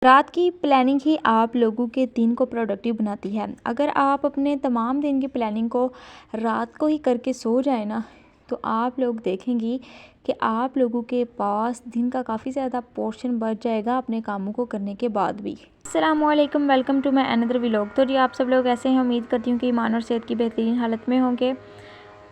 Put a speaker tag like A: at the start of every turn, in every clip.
A: रात की प्लानिंग ही आप लोगों के दिन को प्रोडक्टिव बनाती है। अगर आप अपने तमाम दिन की प्लानिंग को रात को ही करके सो जाए ना, तो आप लोग देखेंगी कि आप लोगों के पास दिन का काफ़ी ज़्यादा पोर्शन बच जाएगा अपने कामों को करने के बाद भी। अस्सलामुअलैकुम, welcome to my another vlog. तो जी आप सब लोग ऐसे हैं, उम्मीद करती हूँ कि ईमान और सेहत की बेहतरीन हालत में होंगे।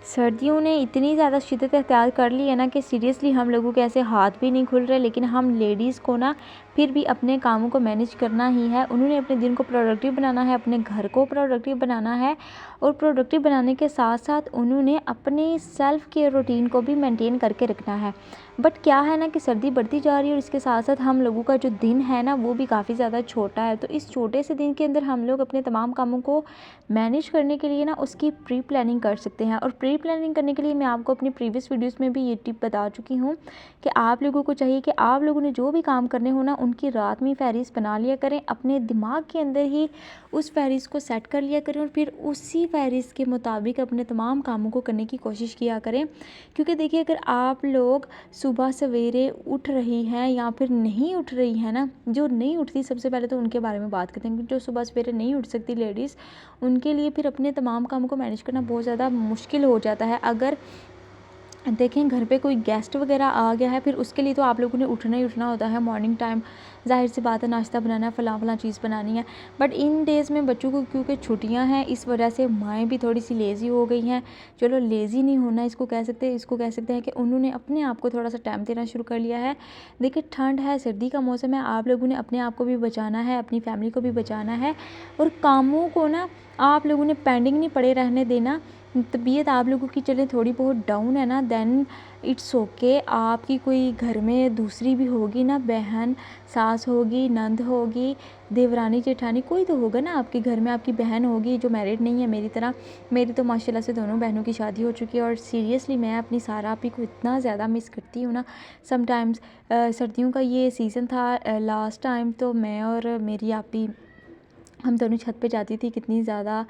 A: सर्दियों ने इतनी ज़्यादा शिद्दत अख्तियार कर ली है ना कि सीरियसली हम लोगों के ऐसे हाथ भी नहीं खुल रहे, लेकिन हम लेडीज़ को ना फिर भी अपने कामों को मैनेज करना ही है। उन्होंने अपने दिन को प्रोडक्टिव बनाना है, अपने घर को प्रोडक्टिव बनाना है, और प्रोडक्टिव बनाने के साथ साथ उन्होंने अपने सेल्फ़ केयर रूटीन को भी मेंटेन करके रखना है। बट क्या है ना कि सर्दी बढ़ती जा रही है और इसके साथ साथ हम लोगों का जो दिन है ना वो भी काफ़ी ज़्यादा छोटा है। तो इस छोटे से दिन के अंदर हम लोग अपने तमाम कामों को मैनेज करने के लिए ना उसकी प्री प्लानिंग कर सकते हैं। और प्री प्लानिंग करने के लिए मैं आपको अपनी प्रीवियस वीडियोज़ में भी ये टिप बता चुकी हूँ कि आप लोगों को चाहिए कि आप लोगों ने जो भी काम करने हो ना उनकी रात में फ़हरिस्त बना लिया करें, अपने दिमाग के अंदर ही उस फ़हरिस्त को सेट कर लिया करें और फिर उसी फ़हरिस्त के मुताबिक अपने तमाम कामों को करने की कोशिश किया करें। क्योंकि देखिए, अगर आप लोग सुबह सवेरे उठ रही हैं या फिर नहीं उठ रही हैं ना, जो नहीं उठती सबसे पहले तो उनके बारे में बात करते हैं। जो सुबह सवेरे नहीं उठ सकती लेडीज़, उनके लिए फिर अपने तमाम कामों को मैनेज करना बहुत ज़्यादा मुश्किल हो जाता है। अगर देखें घर पे कोई गेस्ट वगैरह आ गया है, फिर उसके लिए तो आप लोगों ने उठना ही उठना होता है मॉर्निंग टाइम। ज़ाहिर सी बात है, नाश्ता बनाना है, फ़लाँ चीज़ बनानी है। बट इन डेज़ में बच्चों को क्योंकि छुट्टियां हैं, इस वजह से माएँ भी थोड़ी सी लेज़ी हो गई हैं। चलो, लेज़ी नहीं होना इसको कह सकते हैं कि उन्होंने अपने आप को थोड़ा सा टाइम देना शुरू कर लिया है। देखिए, ठंड है, सर्दी का मौसम है, आप लोगों ने अपने आप को भी बचाना है, अपनी फैमिली को भी बचाना है, और कामों को ना आप लोगों ने पेंडिंग नहीं पड़े रहने देना। तबीयत आप लोगों की चले थोड़ी बहुत डाउन है ना, देन इट्स ओके। आपकी कोई घर में दूसरी भी होगी ना, बहन, सास होगी, नंद होगी, देवरानी, जेठानी, कोई तो होगा ना आपके घर में। आपकी बहन होगी जो मैरिड नहीं है मेरी तरह। मेरी तो माशाल्लाह से दोनों बहनों की शादी हो चुकी है, और सीरियसली मैं अपनी सारा आपी को इतना ज़्यादा मिस करती हूँ ना समटाइम्स। सर्दियों का ये सीज़न था लास्ट टाइम, तो मैं और मेरी आपी हम दोनों छत पे जाती थी। कितनी ज़्यादा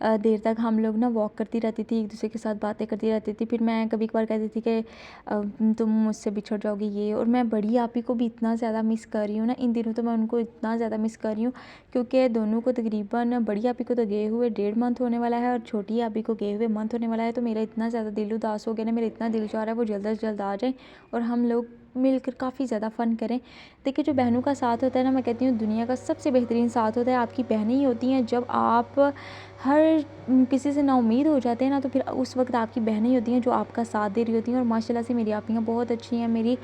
A: देर तक हम लोग ना वॉक करती रहती थी, एक दूसरे के साथ बातें करती रहती थी। फिर मैं कभी कभार कहती थी कि तुम मुझसे बिछड़ जाओगी ये, और मैं बड़ी आपी को भी इतना ज़्यादा मिस कर रही हूँ ना इन दिनों। तो मैं उनको इतना ज़्यादा मिस कर रही हूँ, क्योंकि दोनों को तकरीबन, बड़ी आपी को तो गए हुए 1.5 मंथ होने वाला है और छोटी आपी को गए हुए मंथ होने वाला है। तो मेरा इतना ज़्यादा दिल उदास हो गया ना, मेरा इतना दिल चाह रहा है वो जल्द से जल्द आ जाए और हम लोग मिलकर काफ़ी ज़्यादा फ़न करें। देखिए, जो बहनों का साथ होता है ना, मैं कहती हूँ दुनिया का सबसे बेहतरीन साथ होता है। आपकी बहनें ही होती हैं। जब आप हर किसी से नाउम्मीद हो जाते हैं ना, तो फिर उस वक्त आपकी बहनें ही होती हैं जो आपका साथ दे रही होती हैं। और माशाल्लाह से मेरी आपियाँ बहुत अच्छी हैं। मेरी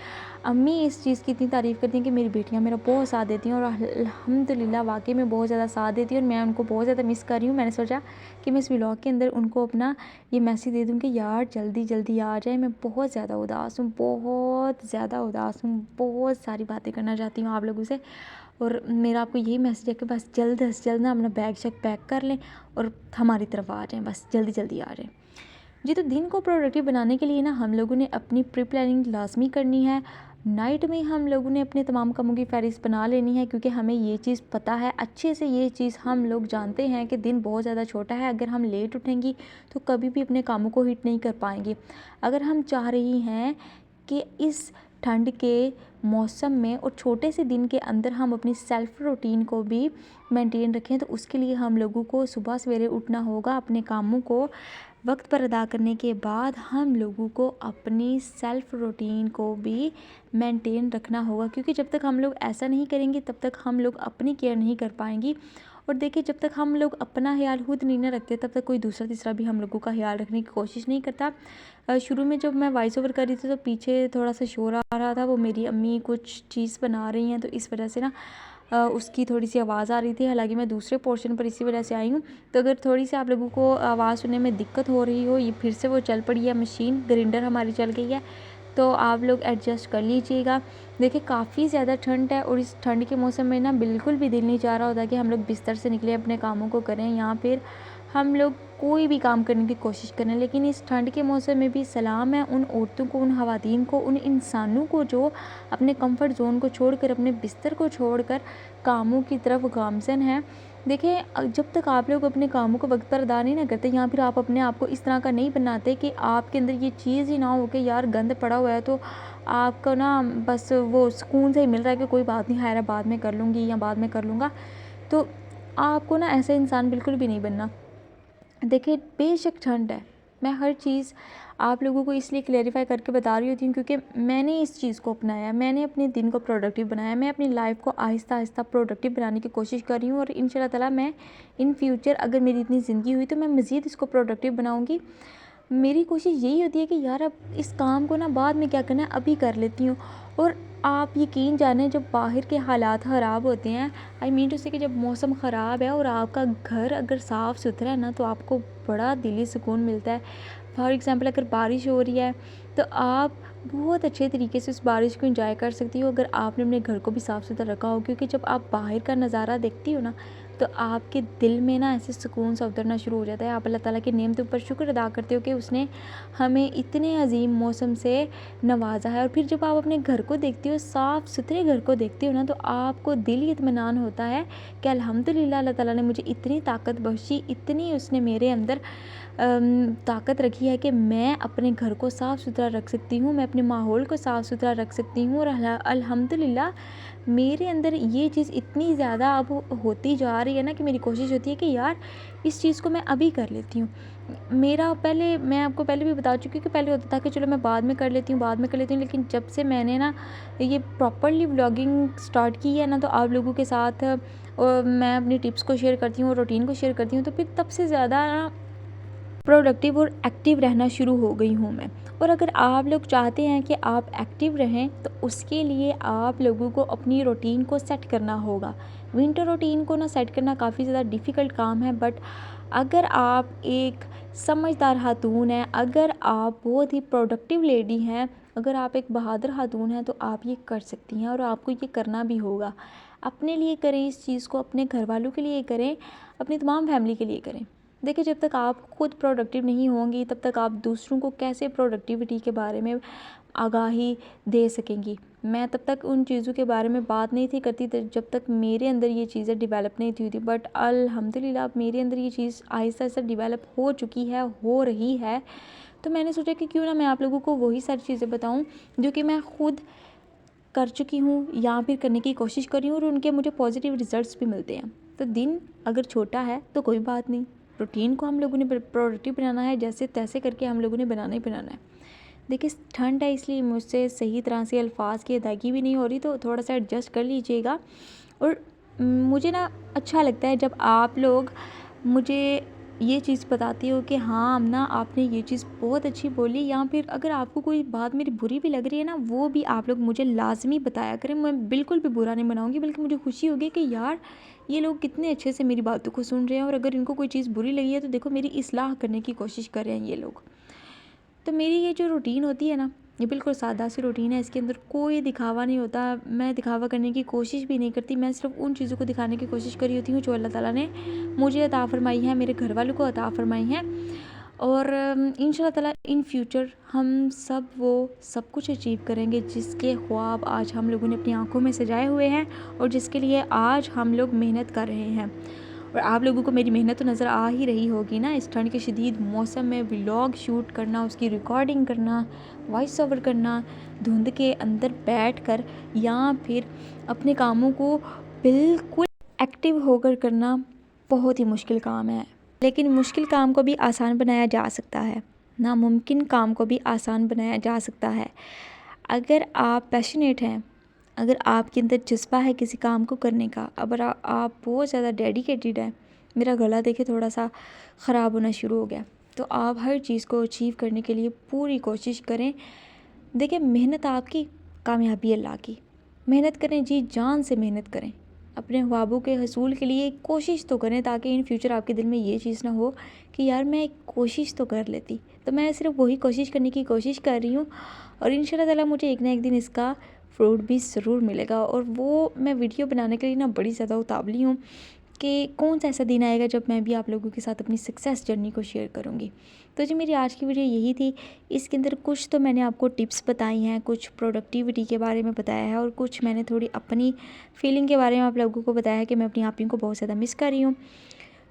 A: अम्मी इस चीज़ की इतनी तारीफ़ करती हैं कि मेरी बेटियाँ मेरा बहुत साथ देती हैं, और अल्हम्दुलिल्लाह वाकई में बहुत ज़्यादा साथ देती हैं, और मैं उनको बहुत ज़्यादा मिस कर रही हूँ। मैंने सोचा कि मैं इस व्लॉग के अंदर उनको अपना ये मैसेज दे दूँ कि यार जल्दी जल्दी आ जाए। मैं बहुत ज़्यादा उदास हूँ, बहुत ज़्यादा उदास हूँ, बहुत सारी बातें करना चाहती हूँ आप लोगों से। और मेरा आपको यही मैसेज है कि बस जल्द से जल्द ना अपना बैग शैग पैक कर लें और हमारी तरफ आ जाएं, बस जल्दी जल्दी आ जाएं जी। तो दिन को प्रोडक्टिव बनाने के लिए ना हम लोगों ने अपनी प्री प्लानिंग लाजमी करनी है। नाइट में हम लोगों ने अपने तमाम कामों की फ़हरिस्त बना लेनी है, क्योंकि हमें ये चीज़ पता है अच्छे से। ये चीज़ हम लोग जानते हैं कि दिन बहुत ज़्यादा छोटा है। अगर हम लेट उठेंगी तो कभी भी अपने कामों को हिट नहीं कर पाएंगे। अगर हम चाह रही हैं कि इस ठंड के मौसम में और छोटे से दिन के अंदर हम अपनी सेल्फ़ रूटीन को भी मेंटेन रखें, तो उसके लिए हम लोगों को सुबह सवेरे उठना होगा। अपने कामों को वक्त पर अदा करने के बाद हम लोगों को अपनी सेल्फ़ रूटीन को भी मेंटेन रखना होगा, क्योंकि जब तक हम लोग ऐसा नहीं करेंगे तब तक हम लोग अपनी केयर नहीं कर पाएंगी। और देखिए, जब तक हम लोग अपना ख्याल खुद नहीं ना रखते, तब तक कोई दूसरा तीसरा भी हम लोगों का ख्याल रखने की कोशिश नहीं करता। शुरू में जब मैं वॉइस ओवर कर रही थी तो पीछे थोड़ा सा शोर आ रहा था। वो मेरी अम्मी कुछ चीज़ बना रही हैं, तो इस वजह से ना उसकी थोड़ी सी आवाज़ आ रही थी। हालांकि मैं दूसरे पोर्शन पर इसी वजह से आई हूँ। तो अगर थोड़ी सी आप लोगों को आवाज़ सुनने में दिक्कत हो रही हो, ये फिर से वो चल पड़ी है मशीन, ग्राइंडर हमारी चल गई है, तो आप लोग एडजस्ट कर लीजिएगा। देखिए, काफ़ी ज़्यादा ठंड है, और इस ठंड के मौसम में ना बिल्कुल भी दिल नहीं चाह रहा होता कि हम लोग बिस्तर से निकले अपने कामों को करें, या फिर हम लोग कोई भी काम करने की कोशिश करें। लेकिन इस ठंड के मौसम में भी सलाम है उन औरतों को, उन ख़वातीन को, उन इंसानों को जो अपने कंफर्ट जोन को छोड़कर, अपने बिस्तर को छोड़कर कामों की तरफ गामज़न हैं। देखिए जब तक आप लोग अपने कामों को वक्त पर अदा नहीं ना करते या फिर आप अपने आप को इस तरह का नहीं बनाते कि आपके अंदर ये चीज़ ही ना हो कि यार गंद पड़ा हुआ है, तो आपको ना बस वो सुकून से ही मिल रहा है कि कोई बात नहीं, खैर बाद में कर लूँगी या बाद में कर लूँगा, तो आपको ना ऐसा इंसान बिल्कुल भी नहीं बनना। देखिए बेशक ठंड है, मैं हर चीज़ आप लोगों को इसलिए क्लेरिफ़ाई करके बता रही होती हूँ क्योंकि मैंने इस चीज़ को अपनाया, मैंने अपने दिन को प्रोडक्टिव बनाया, मैं अपनी लाइफ़ को आहिस्ता-आहिस्ता प्रोडक्टिव बनाने की कोशिश कर रही हूँ और इंशाल्लाह ताला मैं इन फ्यूचर अगर मेरी इतनी ज़िंदगी हुई तो मैं मज़ीद इसको प्रोडक्टिव बनाऊँगी। मेरी कोशिश यही होती है कि यार अब इस काम को ना बाद में क्या करना है, अभी कर लेती हूँ। और आप यकीन जानें जब बाहर के हालात ख़राब होते हैं, आई मीन टू से कि जब मौसम ख़राब है और आपका घर अगर साफ़ सुथरा है ना, तो आपको बड़ा दिली सुकून मिलता है। फॉर एग्ज़ाम्पल अगर बारिश हो रही है तो आप बहुत अच्छे तरीके से उस बारिश को एंजॉय कर सकती हो अगर आपने अपने घर को भी साफ़ सुथरा रखा हो, क्योंकि जब आप बाहर का नज़ारा देखती हो ना, तो आपके दिल में ना ऐसे सुकून सा उतरना शुरू हो जाता है। आप अल्लाह ताला की नेमतों पर शुक्र अदा करते हो कि उसने हमें इतने अजीम मौसम से नवाजा है। और फिर जब आप अपने घर को देखती हो, साफ़ सुथरे घर को देखती हो ना, तो आपको दिल ही इत्मीनान होता है कि अल्हम्दुलिल्लाह अल्लाह ताला ने मुझे इतनी ताकत बख्शी, इतनी उसने मेरे अंदर ताकत रखी है कि मैं अपने घर को साफ़ सुथरा रख सकती हूँ, मैं अपने माहौल को साफ़ सुथरा रख सकती हूँ। और अल्हम्दुलिल्लाह मेरे अंदर ये चीज़ इतनी ज़्यादा अब होती जा रही है ना कि मेरी कोशिश होती है कि यार इस चीज़ को मैं अभी कर लेती हूँ। मेरा पहले, मैं आपको पहले भी बता चुकी हूँ कि पहले होता था कि चलो मैं बाद में कर लेती हूँ, बाद में कर लेती हूँ, लेकिन जब से मैंने ना ये प्रॉपर्ली व्लॉगिंग स्टार्ट की है ना, तो आप लोगों के साथ मैं अपनी टिप्स को शेयर करती हूँ, रूटीन को शेयर करती हूँ, तो फिर तब से ज़्यादा ना प्रोडक्टिव और एक्टिव रहना शुरू हो गई हूँ मैं। और अगर आप लोग चाहते हैं कि आप एक्टिव रहें तो उसके लिए आप लोगों को अपनी रूटीन को सेट करना होगा। विंटर रूटीन को ना सेट करना काफ़ी ज़्यादा डिफ़िकल्ट काम है, बट अगर आप एक समझदार खातून हैं, अगर आप बहुत ही प्रोडक्टिव लेडी हैं, अगर आप एक बहादुर खातून हैं, तो आप ये कर सकती हैं और आपको ये करना भी होगा। अपने लिए करें इस चीज़ को, अपने घर वालों के लिए करें, अपनी तमाम फैमिली के लिए करें। देखिए जब तक आप खुद प्रोडक्टिव नहीं होंगी तब तक आप दूसरों को कैसे प्रोडक्टिविटी के बारे में आगाही दे सकेंगी। मैं तब तक उन चीज़ों के बारे में बात नहीं थी करती जब तक मेरे अंदर ये चीज़ें डेवलप नहीं हुई थी, बट अल्हम्दुलिल्लाह अब मेरे अंदर ये चीज़ आहिस्ता आहिस्ता डेवलप हो चुकी है, हो रही है। तो मैंने सोचा कि क्यों ना मैं आप लोगों को वही सारी चीज़ें बताऊँ जो कि मैं खुद कर चुकी हूँ या फिर करने की कोशिश कर रही हूँ और उनके मुझे पॉजिटिव रिजल्ट्स भी मिलते हैं। तो दिन अगर छोटा है तो कोई बात नहीं, रूटीन को हम लोगों ने प्रोडक्टिव बनाना है, जैसे तैसे करके हम लोगों ने बनाना ही बनाना है। देखिए ठंड है इसलिए मुझसे सही तरह से अल्फाज की अदायगी भी नहीं हो रही, तो थोड़ा सा एडजस्ट कर लीजिएगा। और मुझे ना अच्छा लगता है जब आप लोग मुझे ये चीज़ बताती हो कि हाँ अमना आपने ये चीज़ बहुत अच्छी बोली, या फिर अगर आपको कोई बात मेरी बुरी भी लग रही है ना, वो भी आप लोग मुझे लाजमी बताया करें। मैं बिल्कुल भी बुरा नहीं मनाऊँगी, बल्कि मुझे खुशी होगी कि यार ये लोग कितने अच्छे से मेरी बातों को सुन रहे हैं, और अगर इनको कोई चीज़ बुरी लगी है तो देखो मेरी इस्लाह करने की कोशिश कर रहे हैं ये लोग। तो मेरी ये जो रूटीन होती है ना, ये बिल्कुल सादा सी रूटीन है, इसके अंदर कोई दिखावा नहीं होता, मैं दिखावा करने की कोशिश भी नहीं करती। मैं सिर्फ उन चीज़ों को दिखाने की कोशिश कर रही होती हूँ जो अल्लाह ताला ने मुझे अता फ़रमाई है, मेरे घर वालों को अता फ़रमाई हैं। और इंशाल्लाह ताला इन फ्यूचर हम सब वो सब कुछ अचीव करेंगे जिसके ख्वाब आज हम लोगों ने अपनी आँखों में सजाए हुए हैं और जिसके लिए आज हम लोग मेहनत कर रहे हैं। और आप लोगों को मेरी मेहनत तो नज़र आ ही रही होगी ना, इस ठंड के शदीद मौसम में व्लॉग शूट करना, उसकी रिकॉर्डिंग करना, वॉइस ओवर करना, धुंध के अंदर बैठकर, या फिर अपने कामों को बिल्कुल एक्टिव होकर करना बहुत ही मुश्किल काम है। लेकिन मुश्किल काम को भी आसान बनाया जा सकता है, नामुमकिन काम को भी आसान बनाया जा सकता है। अगर आप पैशनेट हैं, अगर आपके अंदर जज्बा है किसी काम को करने का, अगर आप बहुत ज़्यादा डेडिकेटेड हैं, मेरा गला देखे थोड़ा सा ख़राब होना शुरू हो गया, तो आप हर चीज़ को अचीव करने के लिए पूरी कोशिश करें। देखिए मेहनत आपकी, कामयाबी अल्लाह की। मेहनत करें, जी जान से मेहनत करें, अपने ख्वाबों के हसूल के लिए कोशिश तो करें, ताकि इन फ्यूचर आपके दिल में ये चीज़ ना हो कि यार मैं एक कोशिश तो कर लेती। तो मैं सिर्फ वही कोशिश करने की कोशिश कर रही हूँ और इंशाल्लाह ताला मुझे एक ना एक दिन इसका फ्रूट भी ज़रूर मिलेगा। और वो मैं वीडियो बनाने के लिए ना बड़ी ज़्यादा उतावली हूँ कि कौन सा ऐसा दिन आएगा जब मैं भी आप लोगों के साथ अपनी सक्सेस जर्नी को शेयर करूँगी। तो जी मेरी आज की वीडियो यही थी। इसके अंदर कुछ तो मैंने आपको टिप्स बताई हैं, कुछ प्रोडक्टिविटी के बारे में बताया है और कुछ मैंने थोड़ी अपनी फीलिंग के बारे में आप लोगों को बताया है कि मैं अपनी आप ही को बहुत ज़्यादा मिस कर रही हूँ।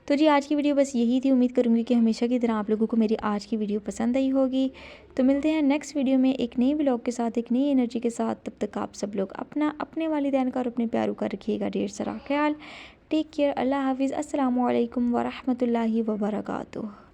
A: तो जी आज की वीडियो बस यही थी। उम्मीद करूँगी कि हमेशा की तरह आप लोगों को मेरी आज की वीडियो पसंद आई होगी। तो मिलते हैं नेक्स्ट वीडियो में एक नई व्लॉग के साथ, एक नई एनर्जी के साथ। तब तक आप सब लोग अपना, अपने वालिदैन का और अपने प्यारों का रखिएगा ढेर सारा ख्याल। Take care. अल्लाह हाफिज़। अस्सलामु अलैकुम वरहमतुल्लाहि वबरकातुहू।